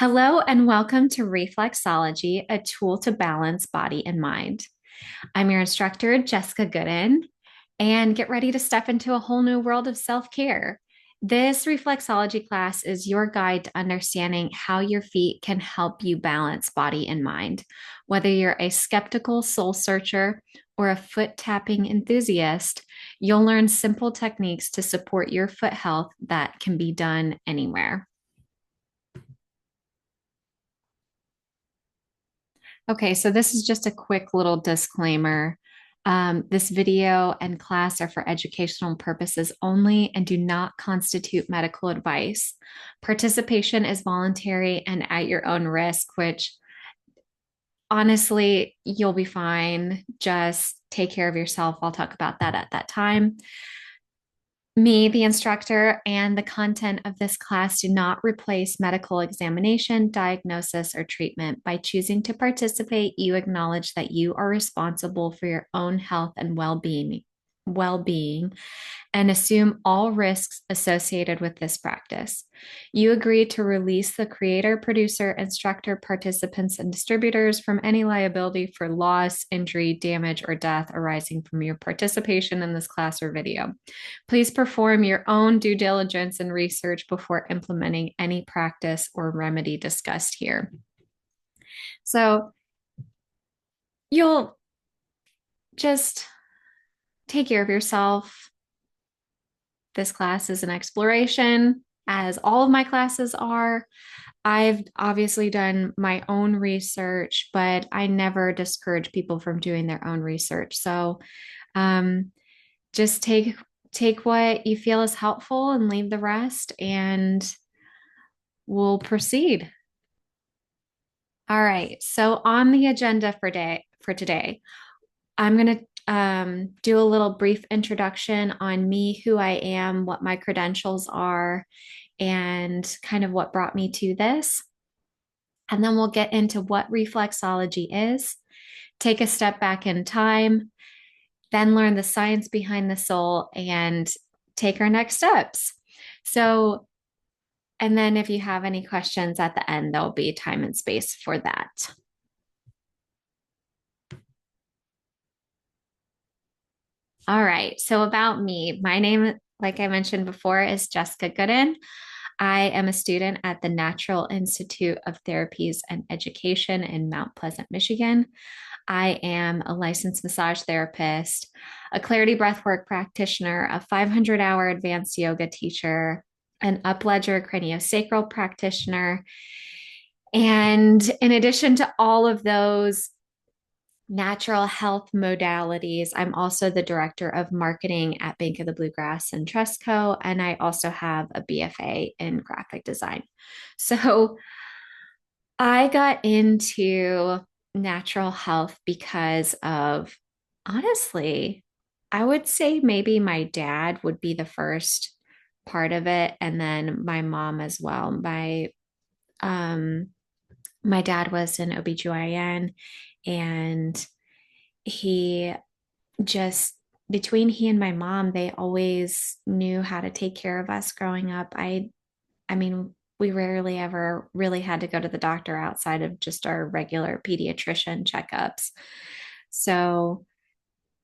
Hello and welcome to Reflexology, a tool to balance body and mind. I'm your instructor, Jessica Gooden, and get ready to step into a whole new world of self care. This reflexology class is your guide to understanding how your feet can help you balance body and mind. Whether you're a skeptical soul searcher or a foot tapping enthusiast, you'll learn simple techniques to support your foot health that can be done anywhere. Okay, so this is just a quick little disclaimer. This video and class are for educational purposes only and do not constitute medical advice. Participation is voluntary and at your own risk, which honestly, you'll be fine. Just take care of yourself. I'll talk about that at that time. Me, the instructor, and the content of this class do not replace medical examination, diagnosis, or treatment. By choosing to participate, you acknowledge that you are responsible for your own health and well-being and assume all risks associated with this practice. You agree to release the creator, producer, instructor, participants, and distributors from any liability for loss, injury, damage, or death arising from your participation in this class or video. Please perform your own due diligence and research before implementing any practice or remedy discussed here. So you'll just take care of yourself. This class is an exploration, as all of my classes are. I've obviously done my own research, but I never discourage people from doing their own research. So um, just take what you feel is helpful and leave the rest, and we'll proceed. All right. So on the agenda for today, I'm going to do a little brief introduction on me, who I am, what my credentials are, and kind of what brought me to this. And then we'll get into what reflexology is, take a step back in time, then learn the science behind the soul, and take our next steps. So, and then if you have any questions at the end, there'll be time and space for that. All right. So about me, my name, like I mentioned before, is Jessica Gooden. I am a student at the Natural Institute of Therapies and Education in Mount Pleasant, Michigan. I am a licensed massage therapist, a clarity breathwork practitioner, a 500-hour advanced yoga teacher, an upledger craniosacral practitioner. And in addition to all of those natural health modalities, I'm also the director of marketing at Bank of the Bluegrass and Trustco, and I also have a BFA in graphic design. So I got into natural health because of, honestly, I would say maybe my dad would be the first part of it, and then my mom as well. Um my dad was an OBGYN, and he just, between he and my mom, they always knew how to take care of us growing up. I mean, we rarely ever really had to go to the doctor outside of just our regular pediatrician checkups. So,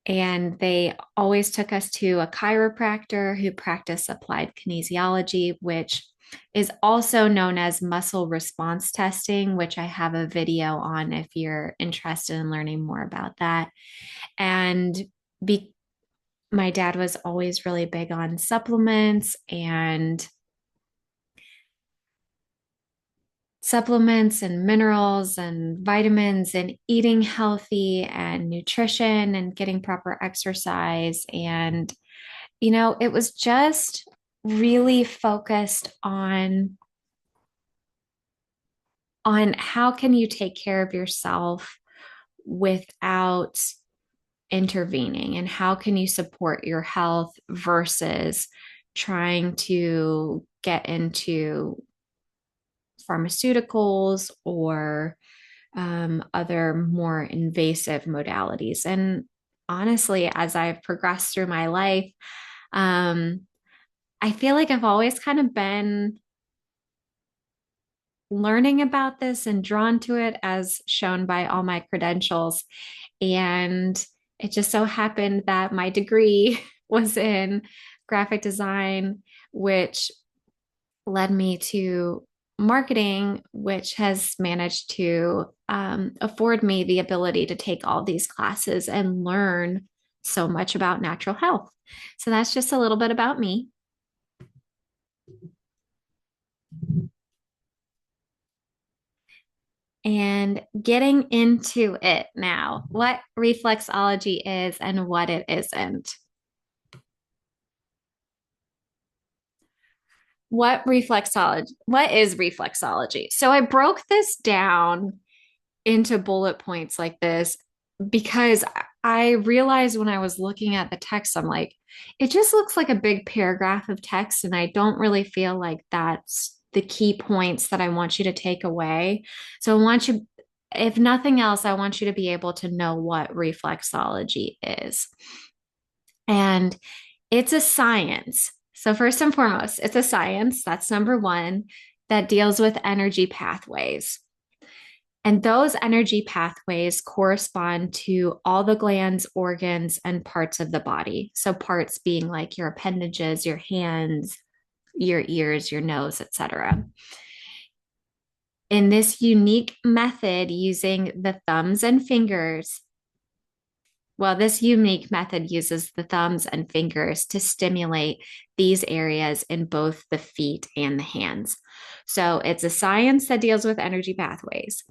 and they always took us to a chiropractor who practiced applied kinesiology, which is also known as muscle response testing, which I have a video on if you're interested in learning more about that. And be, my dad was always really big on supplements and minerals and vitamins and eating healthy and nutrition and getting proper exercise. And, it was just really focused on how can you take care of yourself without intervening, and how can you support your health versus trying to get into pharmaceuticals or other more invasive modalities. And honestly, as I've progressed through my life, um, I feel like I've always kind of been learning about this and drawn to it as shown by all my credentials. And it just so happened that my degree was in graphic design, which led me to marketing, which has managed to afford me the ability to take all these classes and learn so much about natural health. So that's just a little bit about me. And getting into it now, what reflexology is and what it isn't. What is reflexology? So I broke this down into bullet points like this because I realized when I was looking at the text, I'm like, it just looks like a big paragraph of text, and I don't really feel like that's the key points that I want you to take away. So I want you, if nothing else, I want you to be able to know what reflexology is. And it's a science. So, first and foremost, it's a science. That's number one that deals with energy pathways. And those energy pathways correspond to all the glands, organs, and parts of the body. So, parts being like your appendages, your hands, your ears, your nose, etc. In this unique method, using the thumbs and fingers, well, this unique method uses the thumbs and fingers to stimulate these areas in both the feet and the hands. So it's a science that deals with energy pathways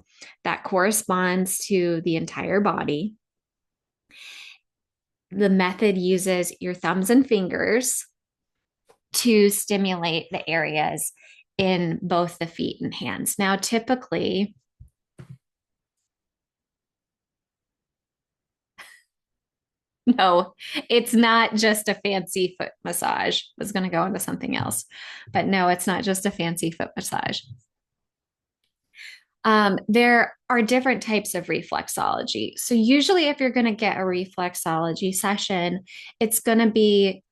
that corresponds to the entire body. The method uses your thumbs and fingers to stimulate the areas in both the feet and hands. Now, typically, no, it's not just a fancy foot massage. I was going to go into something else, but no, it's not just a fancy foot massage. There are different types of reflexology. So, usually, if you're going to get a reflexology session, it's going to be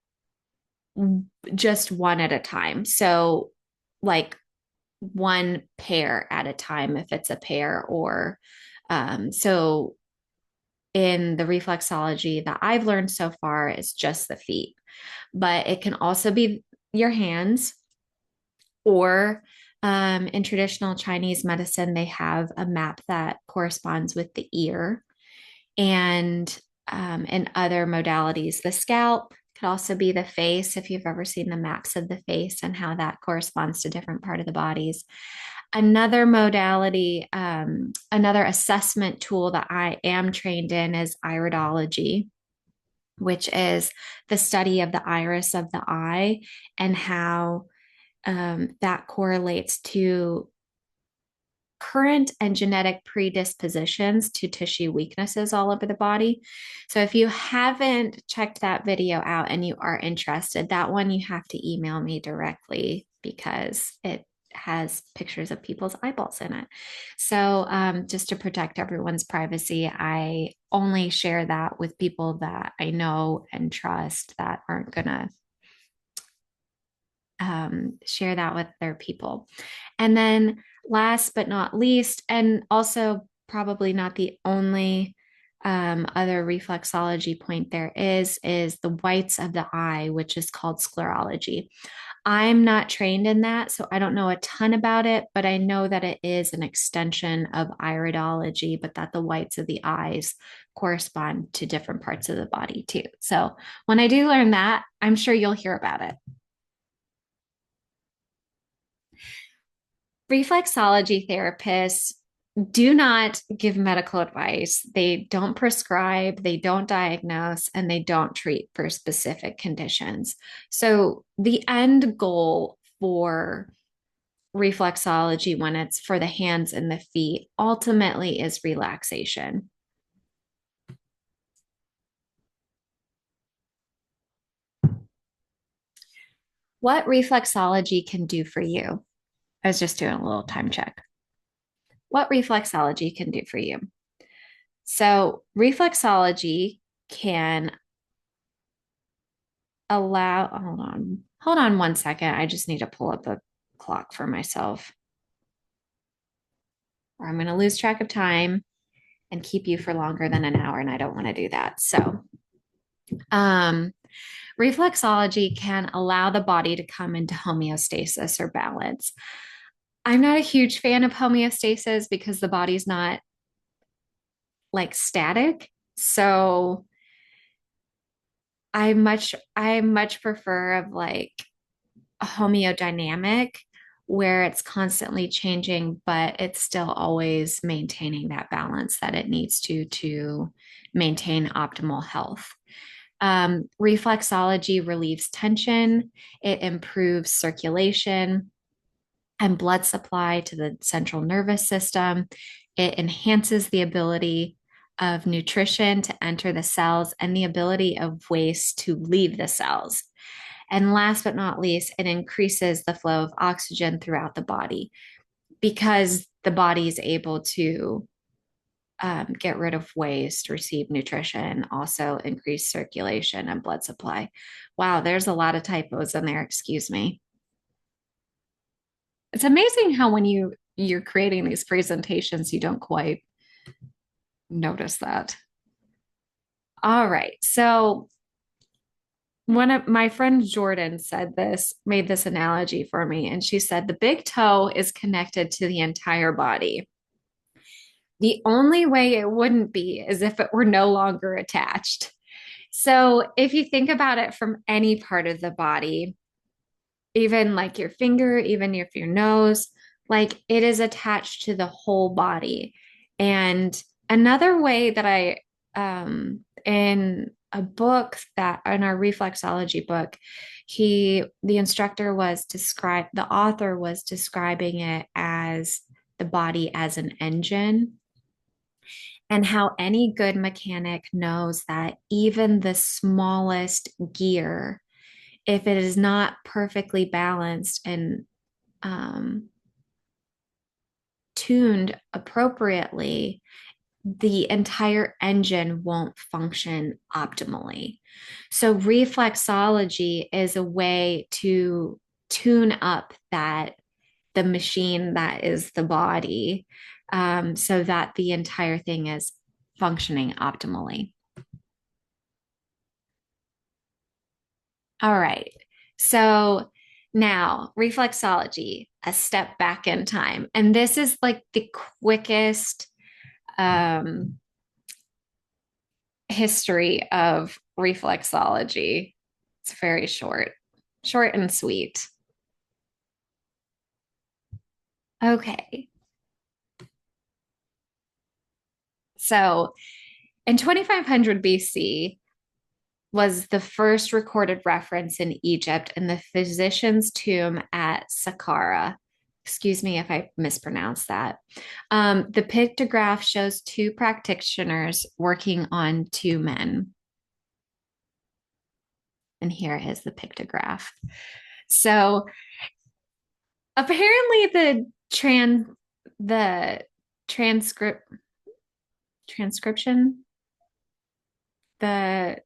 just one at a time. So, like one pair at a time, if it's a pair, or so in the reflexology that I've learned so far is just the feet, but it can also be your hands, or in traditional Chinese medicine, they have a map that corresponds with the ear. And in other modalities, the scalp could also be the face, if you've ever seen the maps of the face and how that corresponds to different part of the bodies. Another modality, another assessment tool that I am trained in is iridology, which is the study of the iris of the eye and how that correlates to current and genetic predispositions to tissue weaknesses all over the body. So if you haven't checked that video out and you are interested, that one you have to email me directly because it has pictures of people's eyeballs in it. So just to protect everyone's privacy, I only share that with people that I know and trust that aren't going to share that with their people. And then last but not least, and also probably not the only other reflexology point there is the whites of the eye, which is called sclerology. I'm not trained in that, so I don't know a ton about it, but I know that it is an extension of iridology, but that the whites of the eyes correspond to different parts of the body too. So when I do learn that, I'm sure you'll hear about it. Reflexology therapists do not give medical advice. They don't prescribe, they don't diagnose, and they don't treat for specific conditions. So, the end goal for reflexology, when it's for the hands and the feet, ultimately is relaxation. What reflexology can do for you? I was just doing a little time check. What reflexology can do for you? So, reflexology can hold on one second. I just need to pull up a clock for myself. or I'm going to lose track of time and keep you for longer than an hour. And I don't want to do that. So, um, reflexology can allow the body to come into homeostasis or balance. I'm not a huge fan of homeostasis because the body's not like static. So I much prefer of like a homeodynamic where it's constantly changing, but it's still always maintaining that balance that it needs to maintain optimal health. Reflexology relieves tension, it improves circulation and blood supply to the central nervous system. It enhances the ability of nutrition to enter the cells and the ability of waste to leave the cells. And last but not least, it increases the flow of oxygen throughout the body because the body is able to get rid of waste, receive nutrition, also increase circulation and blood supply. Wow, there's a lot of typos in there. Excuse me. It's amazing how when you're creating these presentations, you don't quite notice that. All right. So one of my friends, Jordan, made this analogy for me, and she said the big toe is connected to the entire body. The only way it wouldn't be is if it were no longer attached. So if you think about it from any part of the body, even like your finger, even if your nose, like it is attached to the whole body. And another way that in a book that in our reflexology book, the author was describing it as the body as an engine and how any good mechanic knows that even the smallest gear, if it is not perfectly balanced and um, tuned appropriately, the entire engine won't function optimally. So, reflexology is a way to tune up the machine that is the body so that the entire thing is functioning optimally. All right. So now reflexology, a step back in time. And this is like the quickest um, history of reflexology. It's very short and sweet. Okay. So in 2500 BC, was the first recorded reference in Egypt in the physician's tomb at Saqqara. Excuse me if I mispronounced that. The pictograph shows two practitioners working on two men. And here is the pictograph. So apparently the transcription, the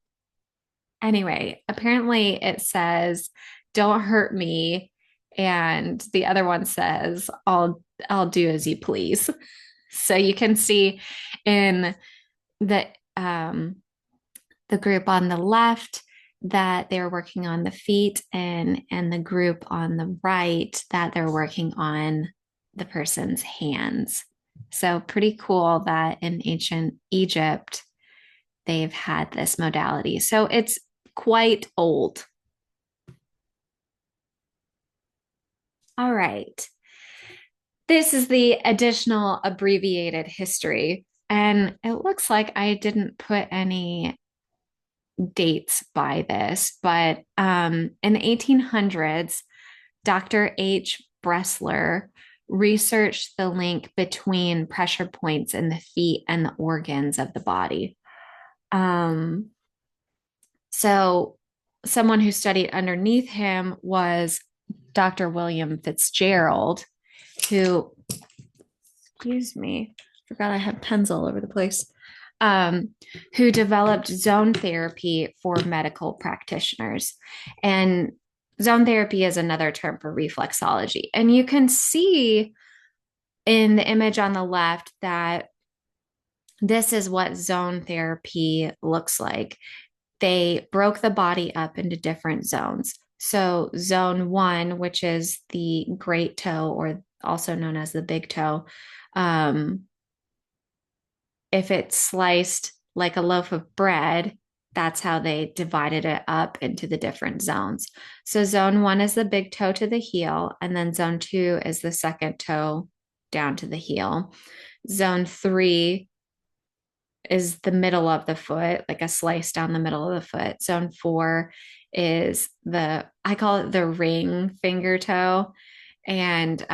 anyway, apparently it says, "Don't hurt me," and the other one says, I'll do as you please." So you can see in the um, the group on the left that they're working on the feet, and the group on the right that they're working on the person's hands. So pretty cool that in ancient Egypt they've had this modality. So it's quite old. All right. This is the additional abbreviated history. And it looks like I didn't put any dates by this, but in the 1800s, Dr. H. Bressler researched the link between pressure points in the feet and the organs of the body. So someone who studied underneath him was Dr. William Fitzgerald, who, excuse me, forgot I had pens all over the place, who developed zone therapy for medical practitioners. And zone therapy is another term for reflexology. And you can see in the image on the left that this is what zone therapy looks like. They broke the body up into different zones. So, zone one, which is the great toe, or also known as the big toe, um, if it's sliced like a loaf of bread, that's how they divided it up into the different zones. So, zone one is the big toe to the heel, and then zone two is the second toe down to the heel. Zone three is the middle of the foot, like a slice down the middle of the foot. Zone four is I call it the ring finger toe. And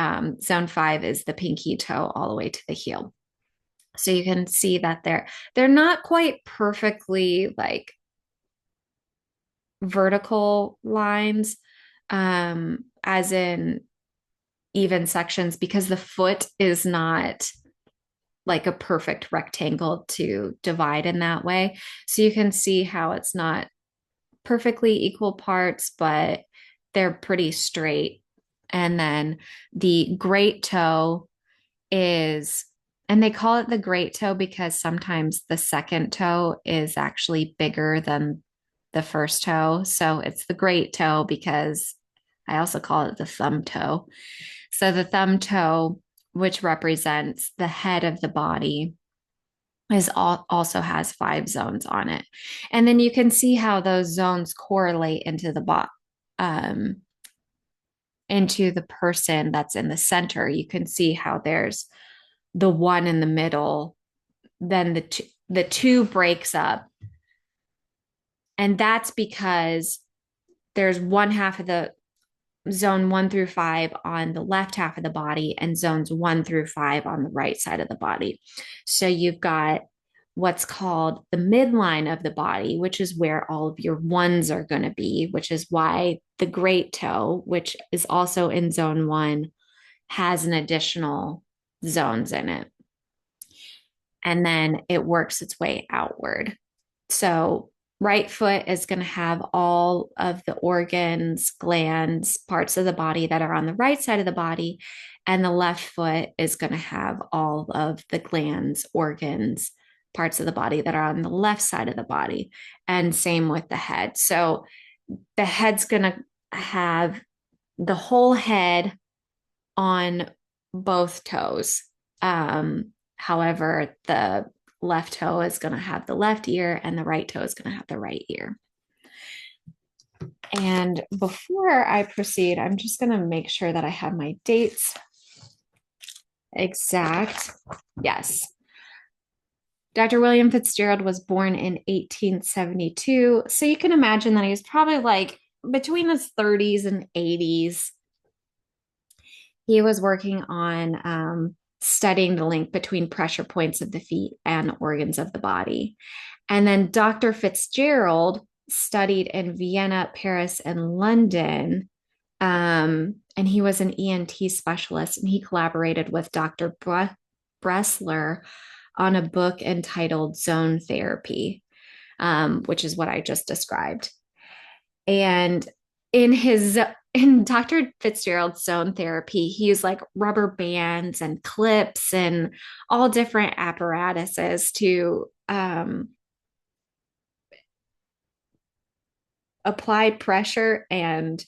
zone five is the pinky toe all the way to the heel. So you can see that they're not quite perfectly like vertical lines, as in even sections, because the foot is not like a perfect rectangle to divide in that way. So you can see how it's not perfectly equal parts, but they're pretty straight. And then the great toe is, and they call it the great toe because sometimes the second toe is actually bigger than the first toe. So it's the great toe because I also call it the thumb toe. So the thumb toe, which represents the head of the body, also has 5 zones on it. And then you can see how those zones correlate into um, into the person that's in the center. You can see how there's the one in the middle, then the two breaks up. And that's because there's one half of the zone 1 through 5 on the left half of the body and zones 1 through 5 on the right side of the body. So you've got what's called the midline of the body, which is where all of your ones are going to be, which is why the great toe, which is also in zone 1, has an additional zones in it. And then it works its way outward. So right foot is going to have all of the organs, glands, parts of the body that are on the right side of the body. And the left foot is going to have all of the glands, organs, parts of the body that are on the left side of the body. And same with the head. So the head's going to have the whole head on both toes. However, the left toe is going to have the left ear and the right toe is going to have the right ear. And before I proceed, I'm just going to make sure that I have my dates exact. Yes. Dr. William Fitzgerald was born in 1872. So you can imagine that he was probably like between his 30s and 80s. He was working on studying the link between pressure points of the feet and organs of the body. And then Dr. Fitzgerald studied in Vienna, Paris, and London. And he was an ENT specialist, and he collaborated with Dr. Bressler on a book entitled Zone Therapy, which is what I just described. And in Dr. Fitzgerald's zone therapy, he used like rubber bands and clips and all different apparatuses to apply pressure. And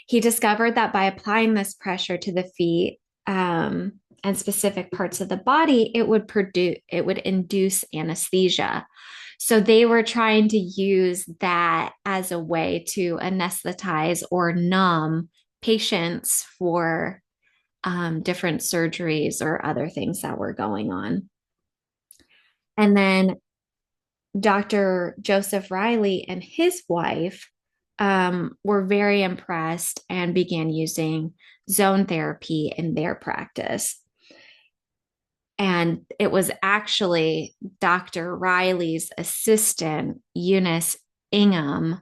he discovered that by applying this pressure to the feet and specific parts of the body, it would induce anesthesia. So they were trying to use that as a way to anesthetize or numb patients for different surgeries or other things that were going on. And then Dr. Joseph Riley and his wife were very impressed and began using zone therapy in their practice. And it was actually Dr. Riley's assistant, Eunice Ingham,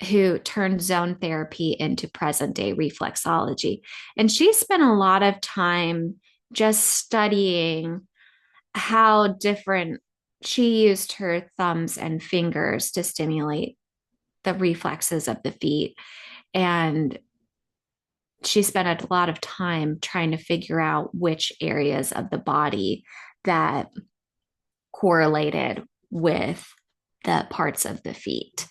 who turned zone therapy into present day reflexology. And she spent a lot of time just studying how different she used her thumbs and fingers to stimulate the reflexes of the feet. And she spent a lot of time trying to figure out which areas of the body that correlated with the parts of the feet.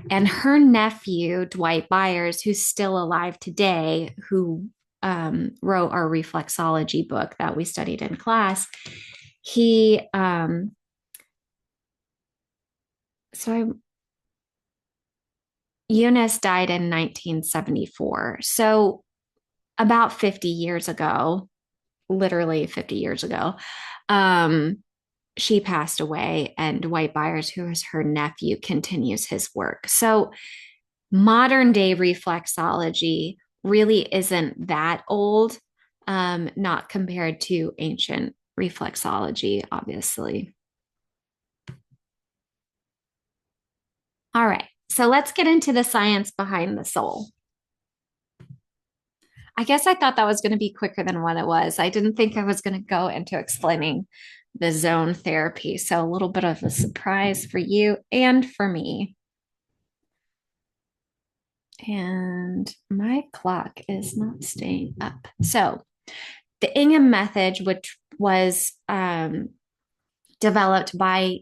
And her nephew, Dwight Byers, who's still alive today, who wrote our reflexology book that we studied in class, he, so I, Eunice died in 1974. So about 50 years ago, literally 50 years ago, um, she passed away, and Dwight Byers, who is her nephew, continues his work. So modern day reflexology really isn't that old, not compared to ancient reflexology, obviously. All right, so let's get into the science behind the soul. I guess I thought that was going to be quicker than what it was. I didn't think I was going to go into explaining the zone therapy. So, a little bit of a surprise for you and for me. And my clock is not staying up. So, the Ingham method, which was developed by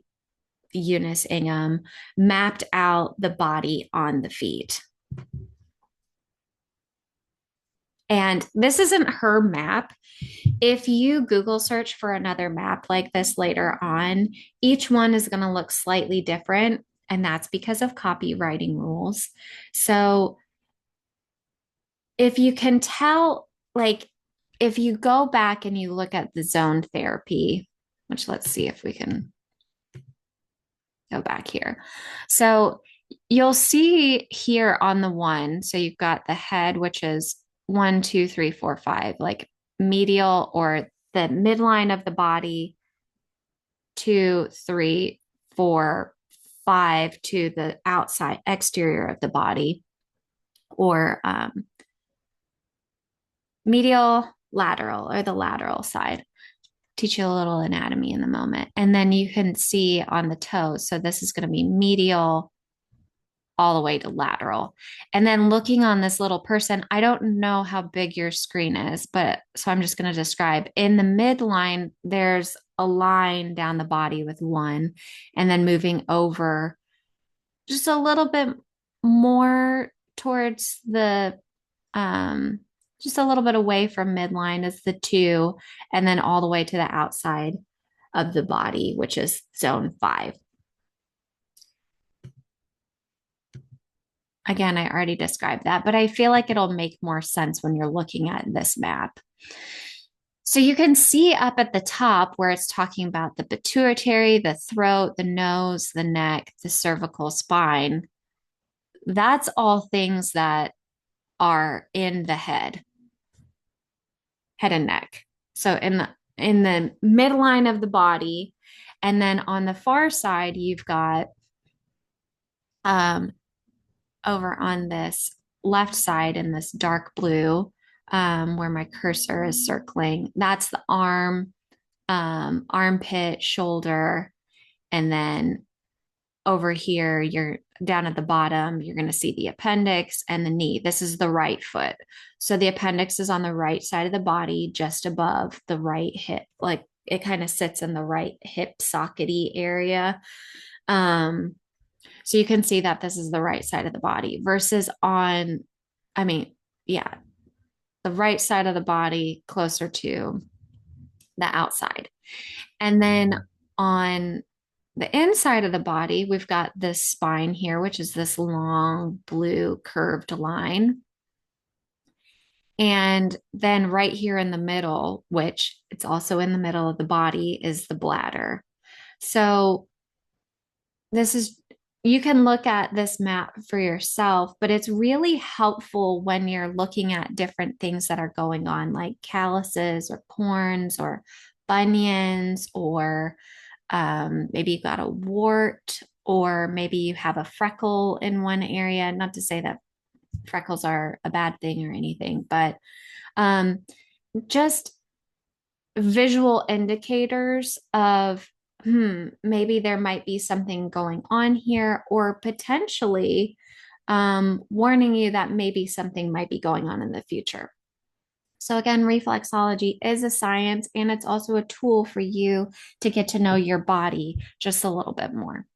Eunice Ingham, mapped out the body on the feet. And this isn't her map. If you Google search for another map like this later on, each one is going to look slightly different. And that's because of copywriting rules. So if you can tell, like, if you go back and you look at the zone therapy, which let's see if we can go back here. So you'll see here on the one, so you've got the head, which is 1, 2, 3, 4, 5, like medial or the midline of the body, 2, 3, 4, 5 to the outside exterior of the body, or medial, lateral, or the lateral side. Teach you a little anatomy in the moment. And then you can see on the toes. So this is going to be medial all the way to lateral. And then looking on this little person, I don't know how big your screen is, but so I'm just going to describe. In the midline, there's a line down the body with one, and then moving over just a little bit more towards the um just a little bit away from midline is the two, and then all the way to the outside of the body, which is zone 5. Again, I already described that, but I feel like it'll make more sense when you're looking at this map. So you can see up at the top where it's talking about the pituitary, the throat, the nose, the neck, the cervical spine. That's all things that are in the head and neck. So in the midline of the body, and then on the far side, you've got um, over on this left side in this dark blue, where my cursor is circling. That's the arm, armpit, shoulder, and then over here, you're down at the bottom, you're going to see the appendix and the knee. This is the right foot. So the appendix is on the right side of the body, just above the right hip. Like it kind of sits in the right hip sockety area. Um, so you can see that this is the right side of the body versus on, I mean, yeah, the right side of the body closer to the outside. And then on the inside of the body, we've got this spine here, which is this long blue curved line. And then right here in the middle, which it's also in the middle of the body, is the bladder. So this is, you can look at this map for yourself, but it's really helpful when you're looking at different things that are going on, like calluses or corns or bunions, or maybe you've got a wart, or maybe you have a freckle in one area. Not to say that freckles are a bad thing or anything, but um, just visual indicators of, maybe there might be something going on here, or potentially warning you that maybe something might be going on in the future. So, again, reflexology is a science and it's also a tool for you to get to know your body just a little bit more.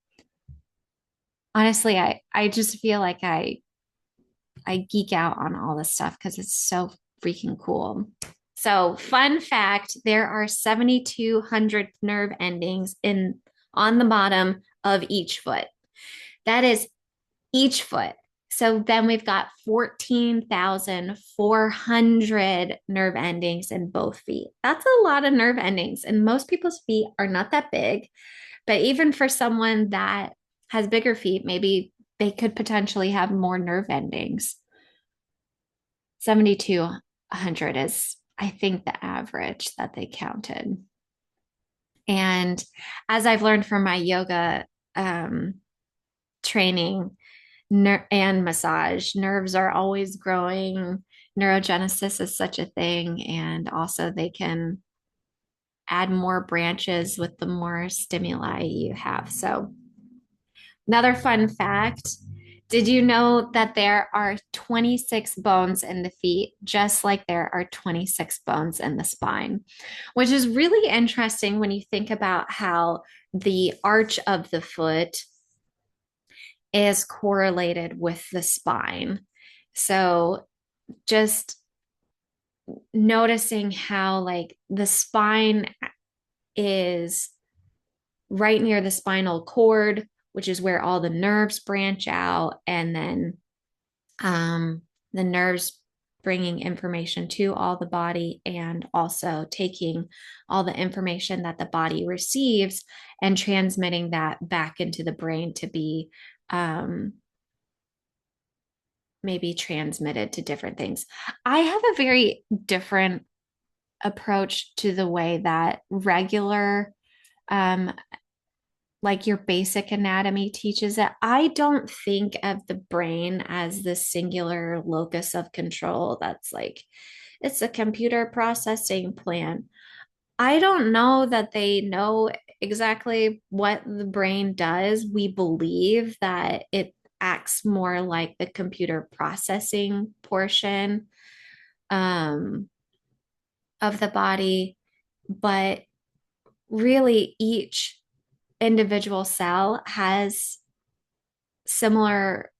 Honestly, I just feel like I geek out on all this stuff because it's so freaking cool. So, fun fact, there are 7,200 nerve endings in on the bottom of each foot. That is each foot. So then we've got 14,400 nerve endings in both feet. That's a lot of nerve endings. And most people's feet are not that big. But even for someone that has bigger feet, maybe they could potentially have more nerve endings. 7,200 is, I think, the average that they counted. And as I've learned from my yoga training, and massage. Nerves are always growing. Neurogenesis is such a thing. And also, they can add more branches with the more stimuli you have. So, another fun fact, did you know that there are 26 bones in the feet, just like there are 26 bones in the spine? Which is really interesting when you think about how the arch of the foot is correlated with the spine. So just noticing how like the spine is right near the spinal cord, which is where all the nerves branch out, and then the nerves bringing information to all the body and also taking all the information that the body receives and transmitting that back into the brain to be maybe transmitted to different things. I have a very different approach to the way that regular, um, like your basic anatomy teaches it. I don't think of the brain as the singular locus of control that's like, it's a computer processing plan. I don't know that they know exactly what the brain does. We believe that it acts more like the computer processing portion um, of the body, but really each individual cell has similar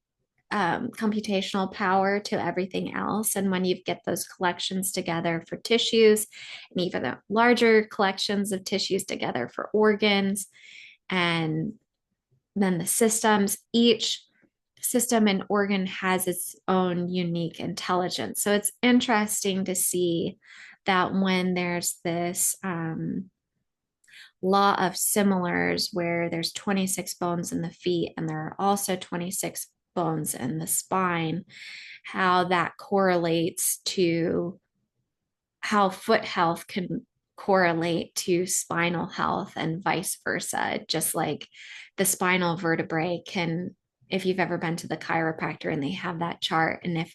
computational power to everything else. And when you get those collections together for tissues, and even the larger collections of tissues together for organs, and then the systems, each system and organ has its own unique intelligence. So it's interesting to see that when there's this law of similars where there's 26 bones in the feet and there are also 26 bones in the spine, how that correlates to how foot health can correlate to spinal health and vice versa. Just like the spinal vertebrae can, if you've ever been to the chiropractor and they have that chart, and if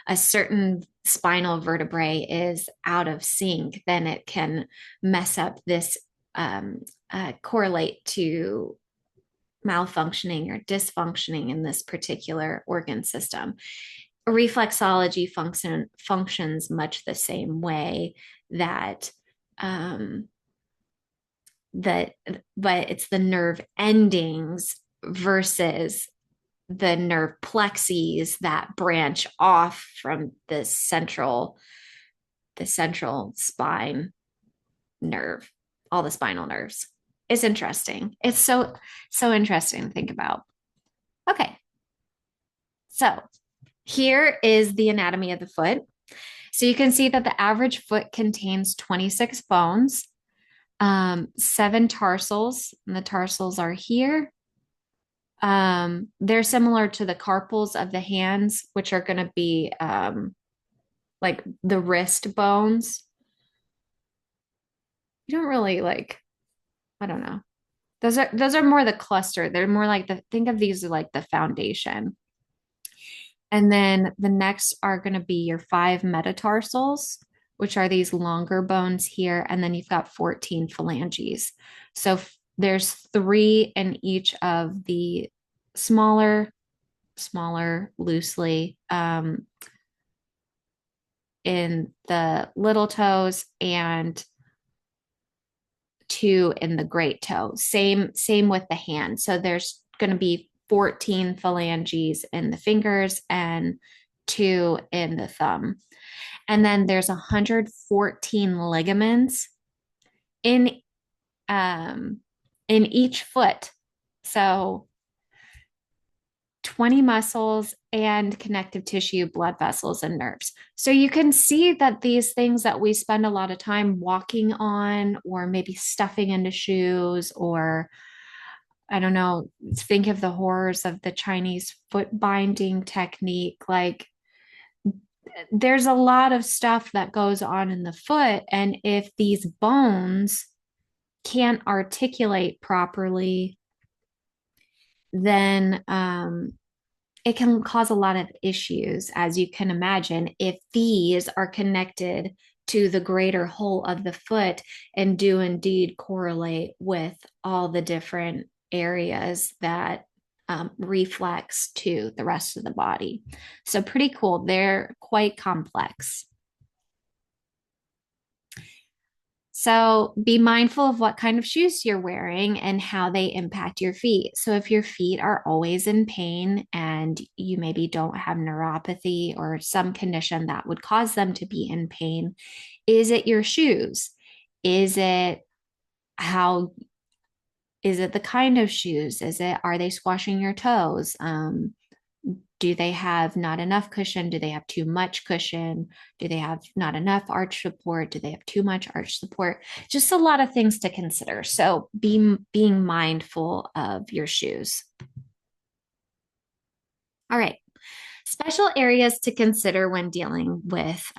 a certain spinal vertebrae is out of sync, then it can mess up this, correlate to malfunctioning or dysfunctioning in this particular organ system. Reflexology functions much the same way that um, that but it's the nerve endings versus the nerve plexes that branch off from the central spine nerve, all the spinal nerves. It's interesting. It's so interesting to think about. Okay, so here is the anatomy of the foot. So you can see that the average foot contains 26 bones, seven tarsals, and the tarsals are here. They're similar to the carpals of the hands, which are going to be like the wrist bones. You don't really like, I don't know. Those are more the cluster. They're more like think of these as like the foundation. And then the next are going to be your five metatarsals, which are these longer bones here. And then you've got 14 phalanges. So there's three in each of the smaller smaller, loosely, in the little toes and two in the great toe. Same with the hand. So there's going to be 14 phalanges in the fingers and two in the thumb. And then there's 114 ligaments in um in each foot. So 20 muscles and connective tissue, blood vessels, and nerves. So you can see that these things that we spend a lot of time walking on, or maybe stuffing into shoes, or I don't know, think of the horrors of the Chinese foot binding technique. Like there's a lot of stuff that goes on in the foot. And if these bones can't articulate properly, then it can cause a lot of issues, as you can imagine, if these are connected to the greater whole of the foot and do indeed correlate with all the different areas that reflex to the rest of the body. So, pretty cool. They're quite complex. So be mindful of what kind of shoes you're wearing and how they impact your feet. So if your feet are always in pain and you maybe don't have neuropathy or some condition that would cause them to be in pain, is it your shoes? Is it how is it the kind of shoes? Are they squashing your toes? Do they have not enough cushion? Do they have too much cushion? Do they have not enough arch support? Do they have too much arch support? Just a lot of things to consider. So being mindful of your shoes. All right. Special areas to consider when dealing with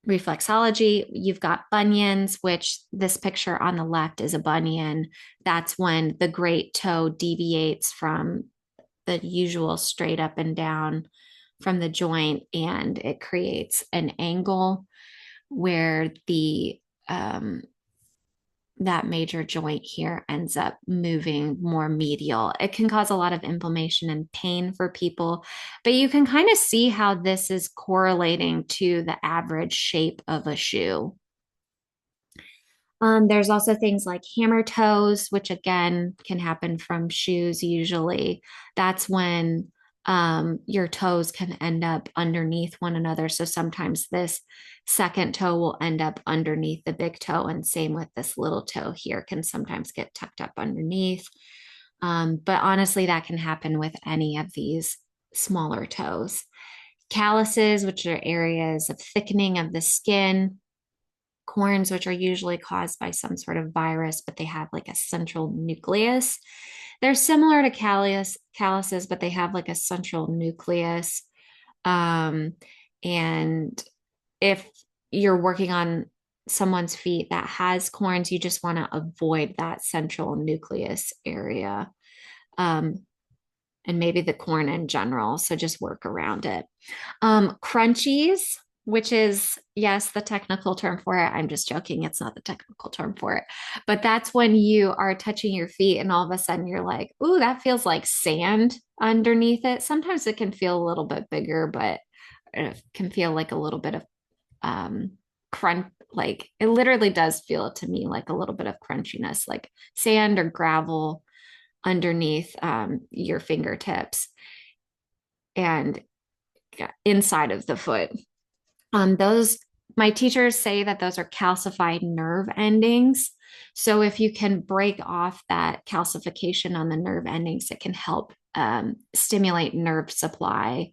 reflexology. You've got bunions, which this picture on the left is a bunion. That's when the great toe deviates from the usual straight up and down from the joint, and it creates an angle where the that major joint here ends up moving more medial. It can cause a lot of inflammation and pain for people, but you can kind of see how this is correlating to the average shape of a shoe. There's also things like hammer toes, which again can happen from shoes usually. That's when your toes can end up underneath one another. So sometimes this second toe will end up underneath the big toe, and same with this little toe here can sometimes get tucked up underneath. But honestly, that can happen with any of these smaller toes. Calluses, which are areas of thickening of the skin, corns, which are usually caused by some sort of virus, but they have like a central nucleus. They're similar to calluses, but they have like a central nucleus. Um, and if you're working on someone's feet that has corns, you just want to avoid that central nucleus area. And maybe the corn in general. So just work around it. Crunchies, which is, yes, the technical term for it. I'm just joking. It's not the technical term for it. But that's when you are touching your feet and all of a sudden you're like, ooh, that feels like sand underneath it. Sometimes it can feel a little bit bigger, but it can feel like a little bit of crunch. Like it literally does feel to me like a little bit of crunchiness, like sand or gravel underneath your fingertips and inside of the foot. Those my teachers say that those are calcified nerve endings. So if you can break off that calcification on the nerve endings, it can help stimulate nerve supply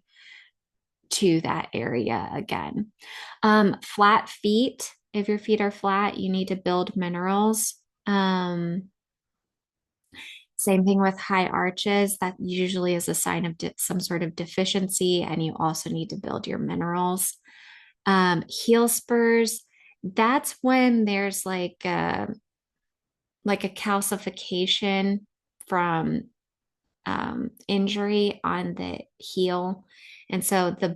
to that area again. Flat feet. If your feet are flat, you need to build minerals. Same thing with high arches. That usually is a sign of some sort of deficiency, and you also need to build your minerals. Heel spurs, that's when there's like a calcification from injury on the heel. And so the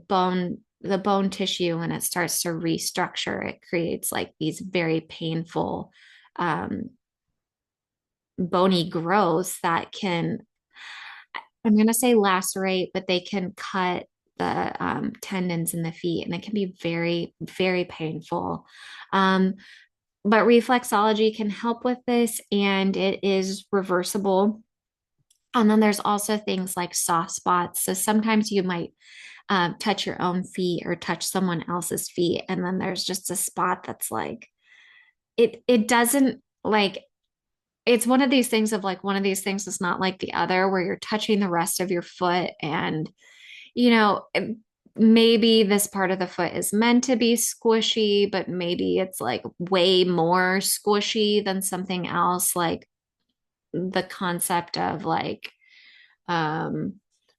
bone tissue, when it starts to restructure, it creates like these very painful bony growths that can I'm gonna say lacerate, but they can cut the tendons in the feet, and it can be very, very painful. Um, but reflexology can help with this, and it is reversible. And then there's also things like soft spots. So sometimes you might touch your own feet or touch someone else's feet, and then there's just a spot that's like it doesn't like it's one of these things of like one of these things is not like the other where you're touching the rest of your foot and you know maybe this part of the foot is meant to be squishy but maybe it's like way more squishy than something else like the concept of like um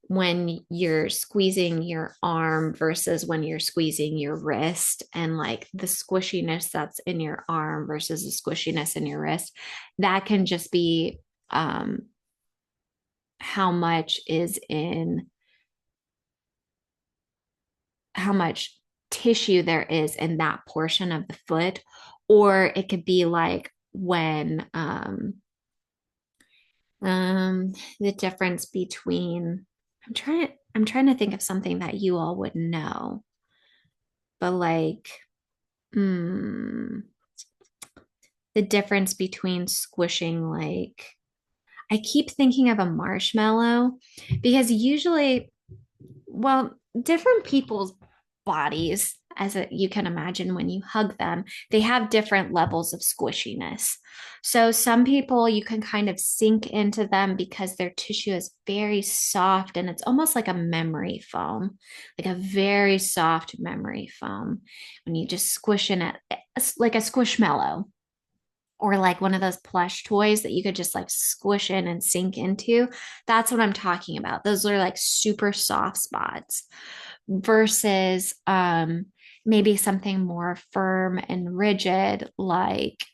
when you're squeezing your arm versus when you're squeezing your wrist and like the squishiness that's in your arm versus the squishiness in your wrist that can just be um how much is in how much tissue there is in that portion of the foot or it could be like when the difference between I'm trying to think of something that you all would know, but like mm, the difference between squishing like I keep thinking of a marshmallow because usually well, different people's bodies, you can imagine when you hug them, they have different levels of squishiness. So some people you can kind of sink into them because their tissue is very soft and it's almost like a memory foam, like a very soft memory foam. When you just squish in it, it's like a squishmallow or like one of those plush toys that you could just like squish in and sink into. That's what I'm talking about. Those are like super soft spots versus maybe something more firm and rigid like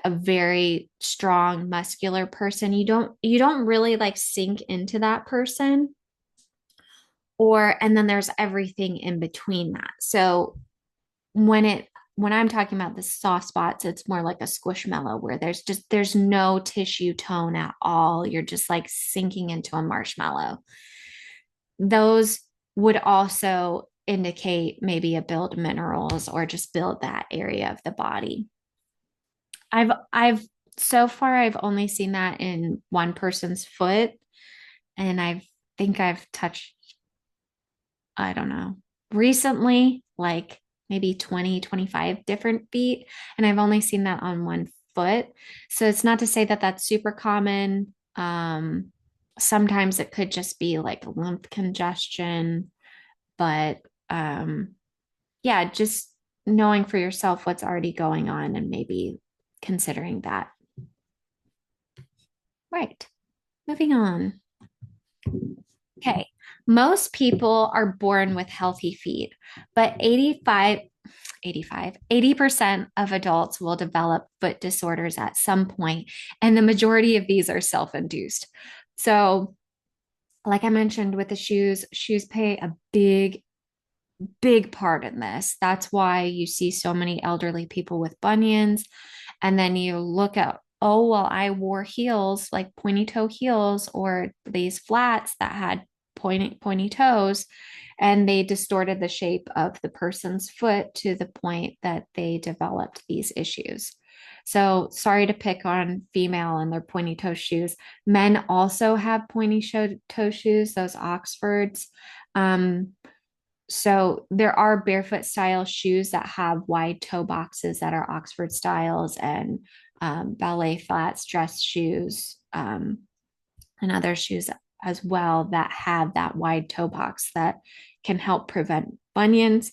a very strong muscular person. You don't really like sink into that person or and then there's everything in between that. So when it when I'm talking about the soft spots, it's more like a squishmallow where there's no tissue tone at all. You're just like sinking into a marshmallow. Those would also indicate maybe a build minerals or just build that area of the body. I've so far I've only seen that in one person's foot and I think I've touched I don't know, recently, like maybe 20, 25 different feet. And I've only seen that on one foot. So it's not to say that that's super common. Sometimes it could just be like lymph congestion, but yeah, just knowing for yourself what's already going on and maybe considering that. Right. Moving on. Okay. Most people are born with healthy feet, but 80% of adults will develop foot disorders at some point, and the majority of these are self-induced. So, like I mentioned with the shoes play a big part in this. That's why you see so many elderly people with bunions. And then you look at, oh, well, I wore heels, like pointy toe heels, or these flats that had pointy toes, and they distorted the shape of the person's foot to the point that they developed these issues. So sorry to pick on female and their pointy toe shoes. Men also have toe shoes, those Oxfords. Um, so there are barefoot style shoes that have wide toe boxes that are Oxford styles and ballet flats, dress shoes, and other shoes as well that have that wide toe box that can help prevent bunions.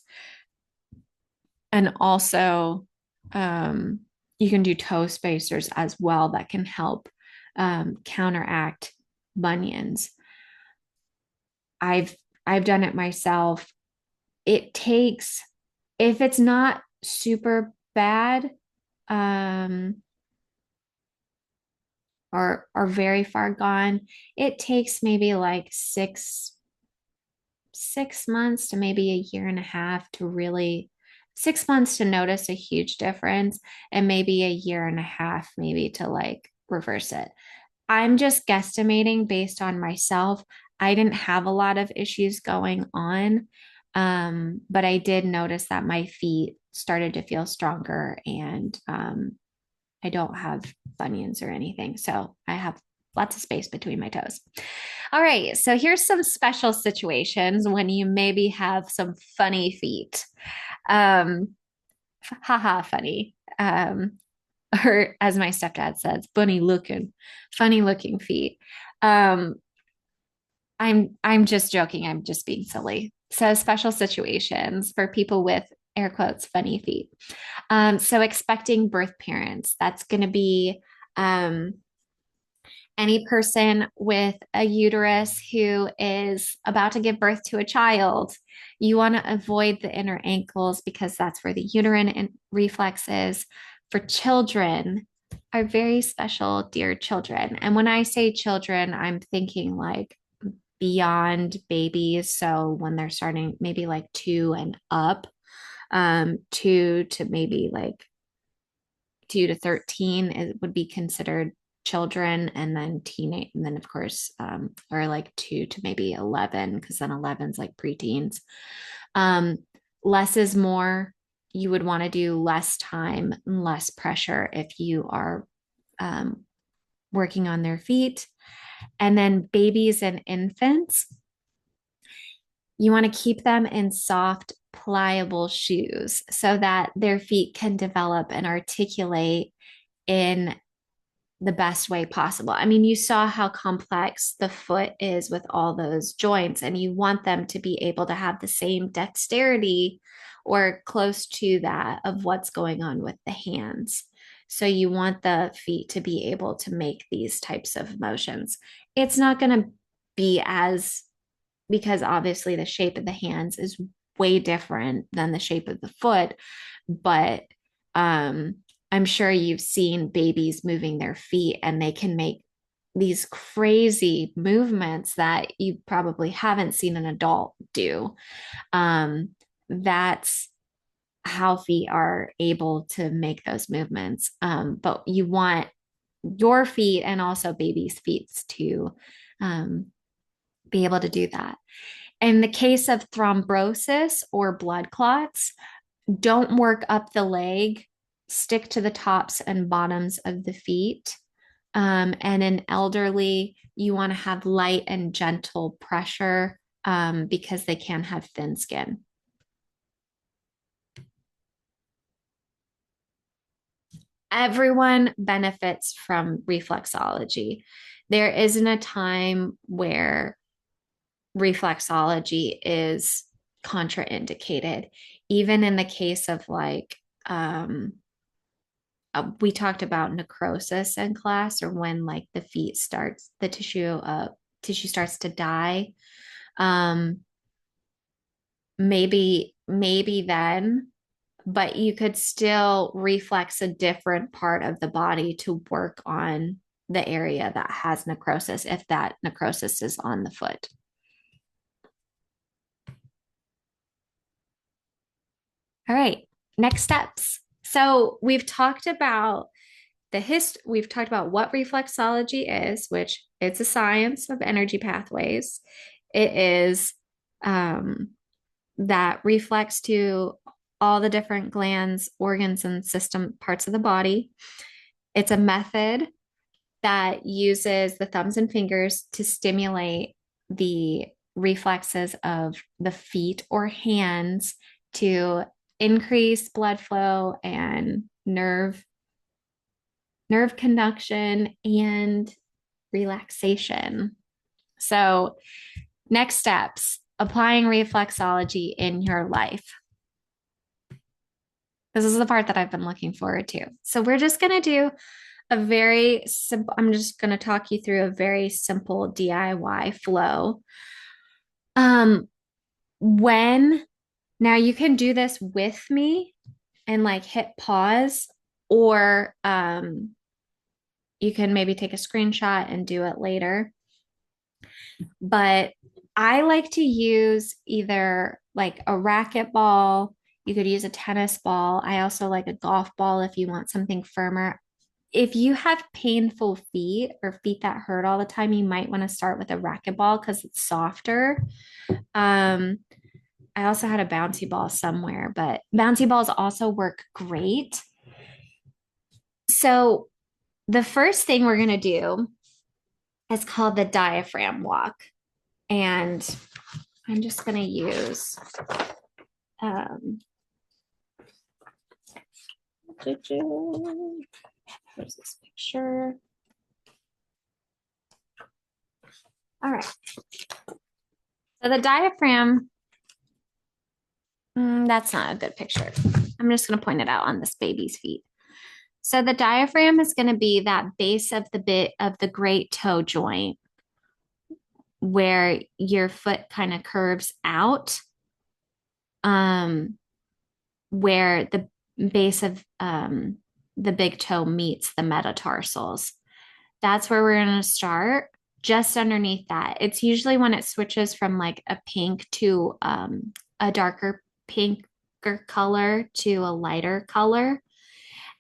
And also, you can do toe spacers as well that can help counteract bunions. I've I've done it myself. It takes if it's not super bad um or very far gone, it takes maybe like 6 months to maybe a year and a half to really 6 months to notice a huge difference and maybe a year and a half maybe to like reverse it. I'm just guesstimating based on myself. I didn't have a lot of issues going on, but I did notice that my feet started to feel stronger and I don't have bunions or anything. So I have lots of space between my toes. All right. So here's some special situations when you maybe have some funny feet. Um, haha, funny. Or as my stepdad says, funny looking feet. Um, I'm just joking. I'm just being silly. So special situations for people with air quotes funny feet. So expecting birth parents, that's going to be um, any person with a uterus who is about to give birth to a child. You want to avoid the inner ankles because that's where the uterine reflex is. For children, are very special, dear children. And when I say children, I'm thinking like beyond babies. So when they're starting, maybe like two and up, two to maybe like 2 to 13 it would be considered children, and then teenage, and then of course, or like 2 to maybe 11, because then 11's like preteens. Um, Less is more. You would want to do less time and less pressure if you are um, working on their feet. And then babies and infants, you want to keep them in soft, pliable shoes so that their feet can develop and articulate in the best way possible. I mean, you saw how complex the foot is with all those joints, and you want them to be able to have the same dexterity or close to that of what's going on with the hands. So you want the feet to be able to make these types of motions. It's not going to be as, because obviously the shape of the hands is way different than the shape of the foot, but um I'm sure you've seen babies moving their feet and they can make these crazy movements that you probably haven't seen an adult do. That's how feet are able to make those movements. But you want your feet and also babies' feet to be able to do that. In the case of thrombosis or blood clots, don't work up the leg, stick to the tops and bottoms of the feet. And in elderly, you want to have light and gentle pressure because they can have thin skin. Everyone benefits from reflexology. There isn't a time where reflexology is contraindicated, even in the case of like we talked about necrosis in class, or when like the feet starts the tissue starts to die. um maybe then, but you could still reflex a different part of the body to work on the area that has necrosis if that necrosis is on the foot. All right, next steps. So we've talked about what reflexology is, which it's a science of energy pathways. It is um, that reflects to all the different glands, organs, and system parts of the body. It's a method that uses the thumbs and fingers to stimulate the reflexes of the feet or hands to increase blood flow and nerve conduction and relaxation. So, next steps, applying reflexology in your life. This is the part that I've been looking forward to. So, we're just going to do a very simple, I'm just going to talk you through a very simple DIY flow. Um, when Now you can do this with me and like hit pause, or you can maybe take a screenshot and do it later. But I like to use either like a racquetball. You could use a tennis ball. I also like a golf ball if you want something firmer. if you have painful feet or feet that hurt all the time, you might want to start with a racquetball because it's softer. Um, I also had a bouncy ball somewhere, but bouncy balls also work great. So the first thing we're going to do is called the diaphragm walk. And I'm just going to use, um, where's this picture? All right. So the diaphragm, that's not a good picture. I'm just going to point it out on this baby's feet. So the diaphragm is going to be that base of the bit of the great toe joint where your foot kind of curves out, where the base of the big toe meets the metatarsals. That's where we're going to start, just underneath that. It's usually when it switches from like a pink to a darker pinker color to a lighter color.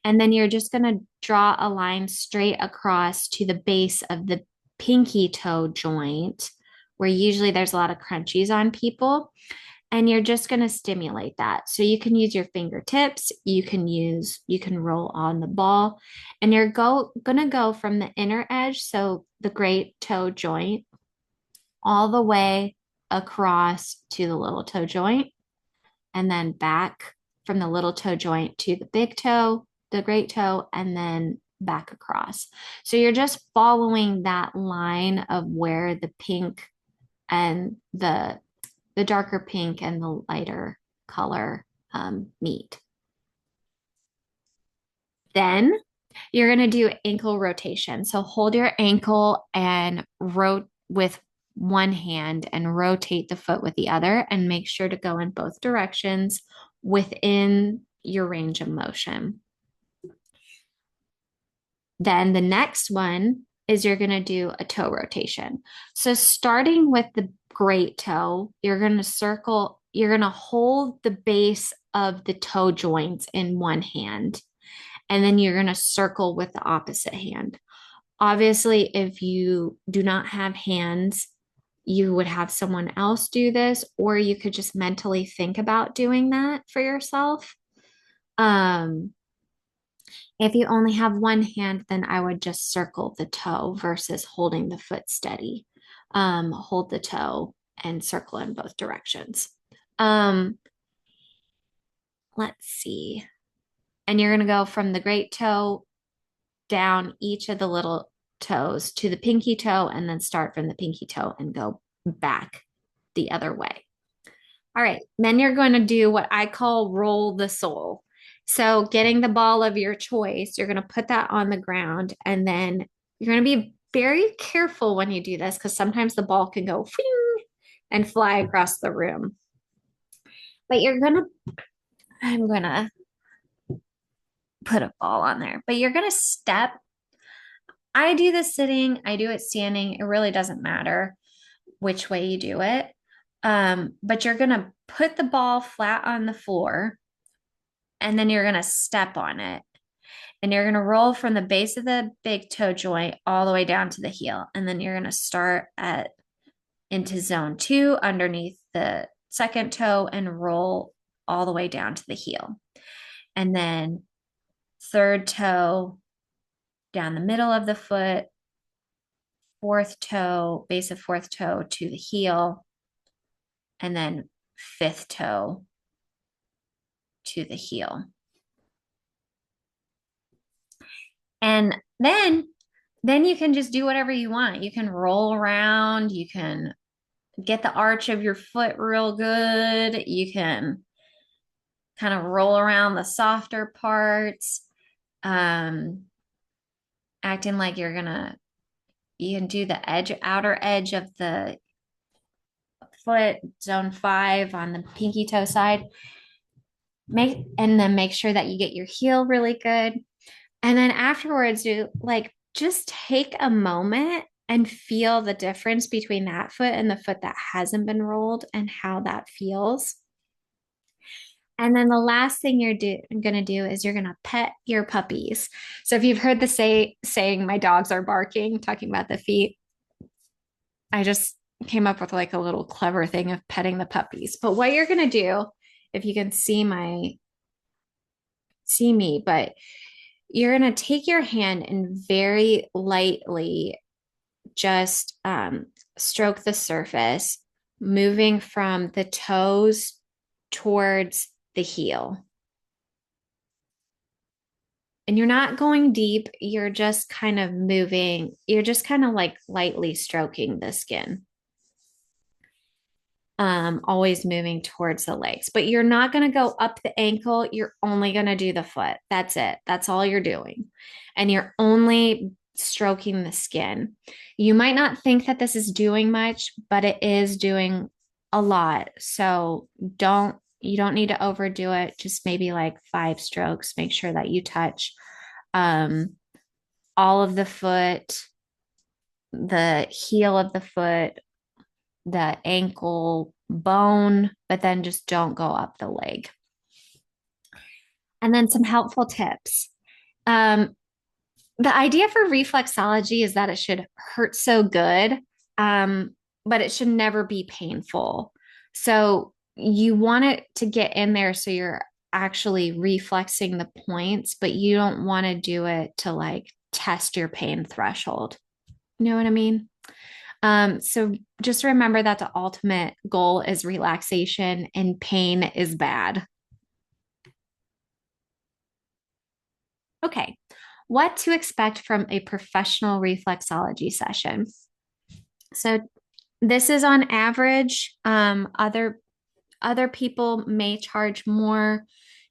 And then you're just going to draw a line straight across to the base of the pinky toe joint, where usually there's a lot of crunchies on people. And you're just going to stimulate that. So you can use your fingertips, you can roll on the ball, and you're going to go from the inner edge, so the great toe joint, all the way across to the little toe joint, and then back from the little toe joint to the big toe, the great toe, and then back across. So you're just following that line of where the pink and the darker pink and the lighter color meet. Then you're going to do ankle rotation. So hold your ankle and rotate with one hand and rotate the foot with the other, and make sure to go in both directions within your range of motion. Then the next one is you're going to do a toe rotation. So starting with the great toe, you're going to circle, you're going to hold the base of the toe joints in one hand, and then you're going to circle with the opposite hand. Obviously, if you do not have hands, you would have someone else do this, or you could just mentally think about doing that for yourself. Um, if you only have one hand, then I would just circle the toe versus holding the foot steady. Hold the toe and circle in both directions. Um, let's see. And you're going to go from the great toe down each of the little toes to the pinky toe, and then start from the pinky toe and go back the other way. All right, then you're going to do what I call roll the sole. So, getting the ball of your choice, you're going to put that on the ground, and then you're going to be very careful when you do this because sometimes the ball can go and fly across the room. But I'm going to put a ball on there, but you're going to step. I do this sitting, I do it standing. It really doesn't matter which way you do it. But you're going to put the ball flat on the floor, and then you're going to step on it. And you're going to roll from the base of the big toe joint all the way down to the heel. And then you're going to start into zone 2 underneath the second toe and roll all the way down to the heel. And then third toe down the middle of the foot, fourth toe, base of fourth toe to the heel, and then fifth toe to the heel. And then you can just do whatever you want. You can roll around, you can get the arch of your foot real good. You can kind of roll around the softer parts, acting like you can do the outer edge of the foot, zone 5 on the pinky toe side. And then make sure that you get your heel really good. And then afterwards, just take a moment and feel the difference between that foot and the foot that hasn't been rolled and how that feels. And then the last thing going to do is you're going to pet your puppies. So if you've heard the saying, my dogs are barking, talking about the feet, I just came up with like a little clever thing of petting the puppies. But what you're going to do, if you can see me, but you're going to take your hand and very lightly just stroke the surface, moving from the toes towards the heel. And you're not going deep, you're just kind of moving, you're just kind of like lightly stroking the skin. Always moving towards the legs, but you're not going to go up the ankle. You're only going to do the foot. That's it. That's all you're doing. And you're only stroking the skin. You might not think that this is doing much, but it is doing a lot. So you don't need to overdo it. Just maybe like 5 strokes. Make sure that you touch um, all of the foot, the heel of the foot, the ankle bone, but then just don't go up the leg. And then some helpful tips. Um, the idea for reflexology is that it should hurt so good, but it should never be painful. So you want it to get in there so you're actually reflexing the points, but you don't want to do it to like test your pain threshold. You know what I mean? So just remember that the ultimate goal is relaxation and pain is bad. Okay. What to expect from a professional reflexology session. So this is on average. Other people may charge more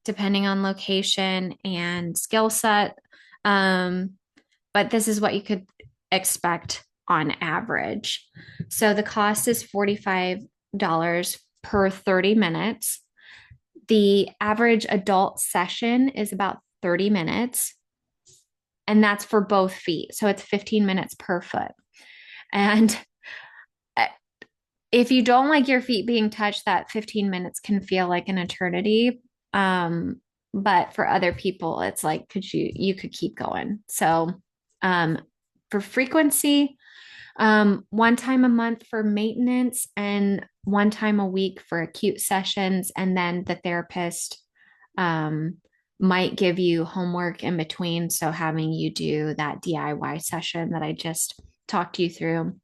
depending on location and skill set. But this is what you could expect on average. So the cost is $45 per 30 minutes. The average adult session is about 30 minutes, and that's for both feet. So it's 15 minutes per foot. And if you don't like your feet being touched, that 15 minutes can feel like an eternity. But for other people, it's like, you could keep going. So, for frequency, 1 time a month for maintenance and 1 time a week for acute sessions. And then the therapist, might give you homework in between. So having you do that DIY session that I just talked you through.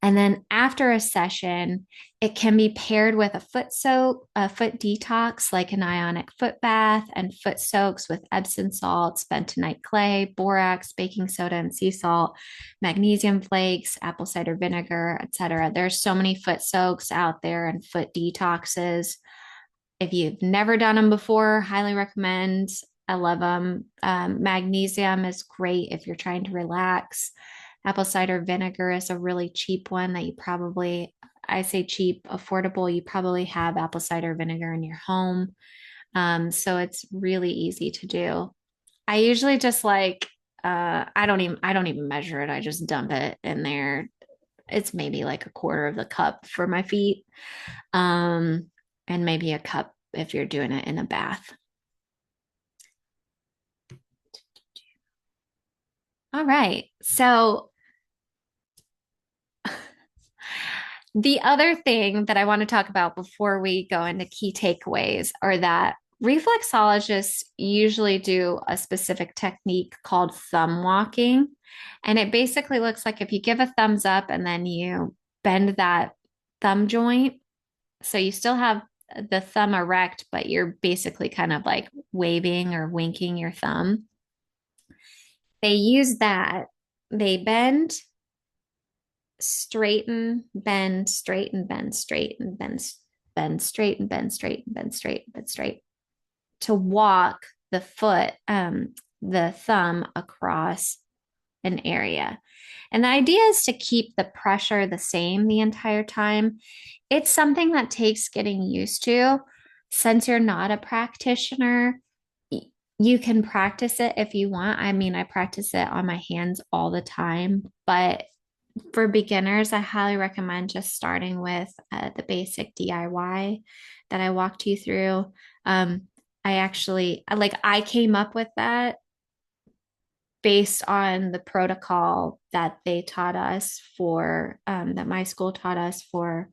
And then after a session, it can be paired with a foot soak, a foot detox, like an ionic foot bath, and foot soaks with Epsom salts, bentonite clay, borax, baking soda, and sea salt, magnesium flakes, apple cider vinegar, etc. There's so many foot soaks out there and foot detoxes. If you've never done them before, highly recommend. I love them. Magnesium is great if you're trying to relax. Apple cider vinegar is a really cheap one that you probably, I say cheap, affordable. You probably have apple cider vinegar in your home. So it's really easy to do. I usually just like, I don't even measure it. I just dump it in there. It's maybe like a quarter of the cup for my feet. And maybe a cup if you're doing it in a bath. All right. So the other thing that I want to talk about before we go into key takeaways are that reflexologists usually do a specific technique called thumb walking. And it basically looks like if you give a thumbs up and then you bend that thumb joint, so you still have the thumb erect, but you're basically kind of like waving or winking your thumb. They use that. They bend, straighten, bend, straighten, bend, straighten, bend, bend, straighten, bend, straighten, bend, straight, bend, straight to walk the foot, the thumb across an area. And the idea is to keep the pressure the same the entire time. It's something that takes getting used to. Since you're not a practitioner, you can practice it if you want. I mean, I practice it on my hands all the time, but For beginners, I highly recommend just starting with the basic DIY that I walked you through. Um, I actually, like, I came up with that based on the protocol that they taught us for, that my school taught us for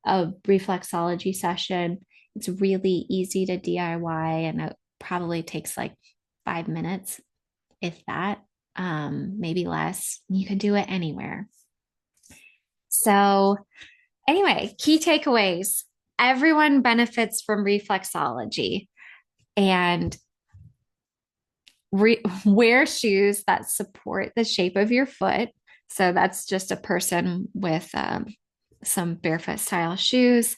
a reflexology session. It's really easy to DIY and it probably takes like 5 minutes, if that, maybe less. You can do it anywhere. So, anyway, key takeaways. Everyone benefits from reflexology and wear shoes that support the shape of your foot. So that's just a person with some barefoot style shoes.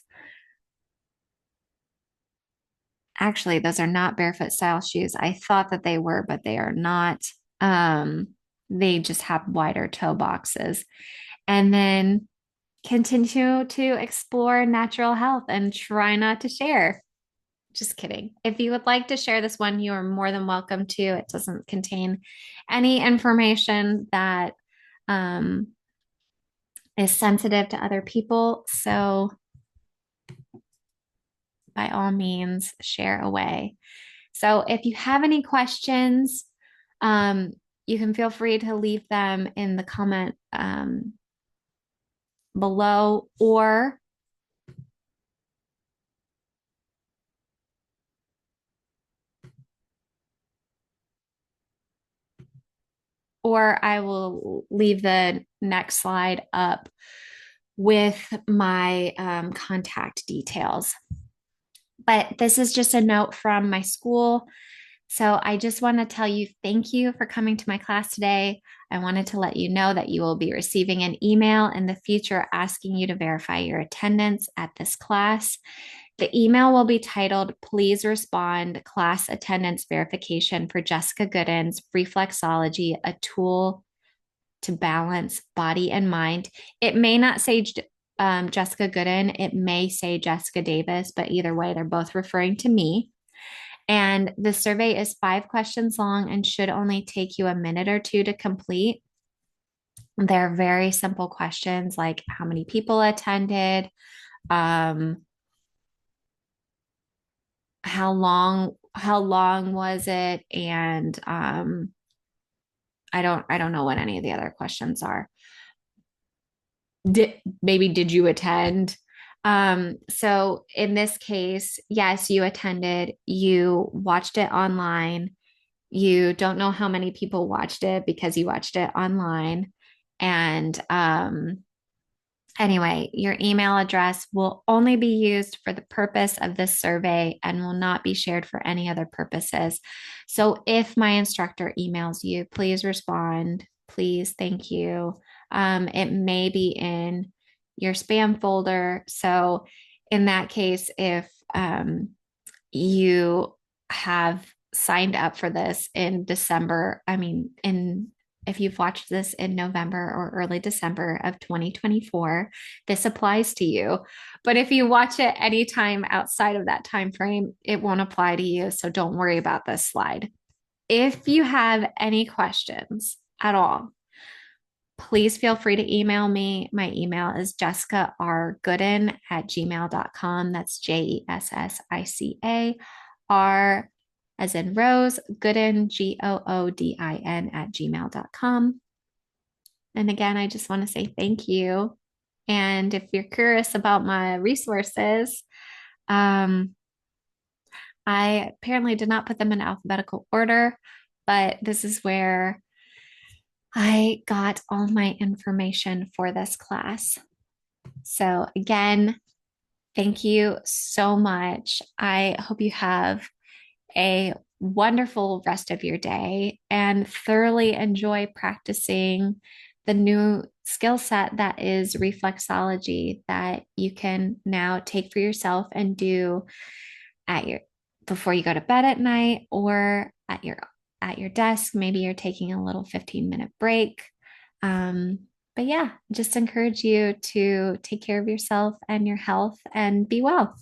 Actually, those are not barefoot style shoes. I thought that they were, but they are not. Um, they just have wider toe boxes. And then continue to explore natural health and try not to share. Just kidding. If you would like to share this one, you are more than welcome to. It doesn't contain any information that um, is sensitive to other people. So, by all means, share away. So, if you have any questions, um, you can feel free to leave them in the comment below, or I will leave the next slide up with my contact details. But this is just a note from my school. So I just want to tell you thank you for coming to my class today. I wanted to let you know that you will be receiving an email in the future asking you to verify your attendance at this class. The email will be titled, Please Respond Class Attendance Verification for Jessica Gooden's Reflexology, a Tool to Balance Body and Mind. It may not say Jessica Gooden, it may say Jessica Davis, but either way, they're both referring to me. And the survey is 5 questions long and should only take you a minute or two to complete. They're very simple questions like how many people attended, um, how long was it, and I don't know what any of the other questions are. Did you attend? So in this case, yes, you attended, you watched it online. You don't know how many people watched it because you watched it online. And anyway, your email address will only be used for the purpose of this survey and will not be shared for any other purposes. So if my instructor emails you, please respond. Please, thank you. It may be in your spam folder. So in that case, if you have signed up for this in December, I mean, if you've watched this in November or early December of 2024, this applies to you. But if you watch it anytime outside of that time frame, it won't apply to you. So don't worry about this slide. If you have any questions at all, please feel free to email me. My email is jessicargooden@gmail.com. That's Jessica R as in Rose, Gooden, Goodin @gmail.com. And again, I just want to say thank you. And if you're curious about my resources, um, I apparently did not put them in alphabetical order, but this is where I got all my information for this class. So, again, thank you so much. I hope you have a wonderful rest of your day and thoroughly enjoy practicing the new skill set that is reflexology that you can now take for yourself and do at your before you go to bed at night or at your desk. Maybe you're taking a little 15-minute break. Um, but yeah, just encourage you to take care of yourself and your health and be well.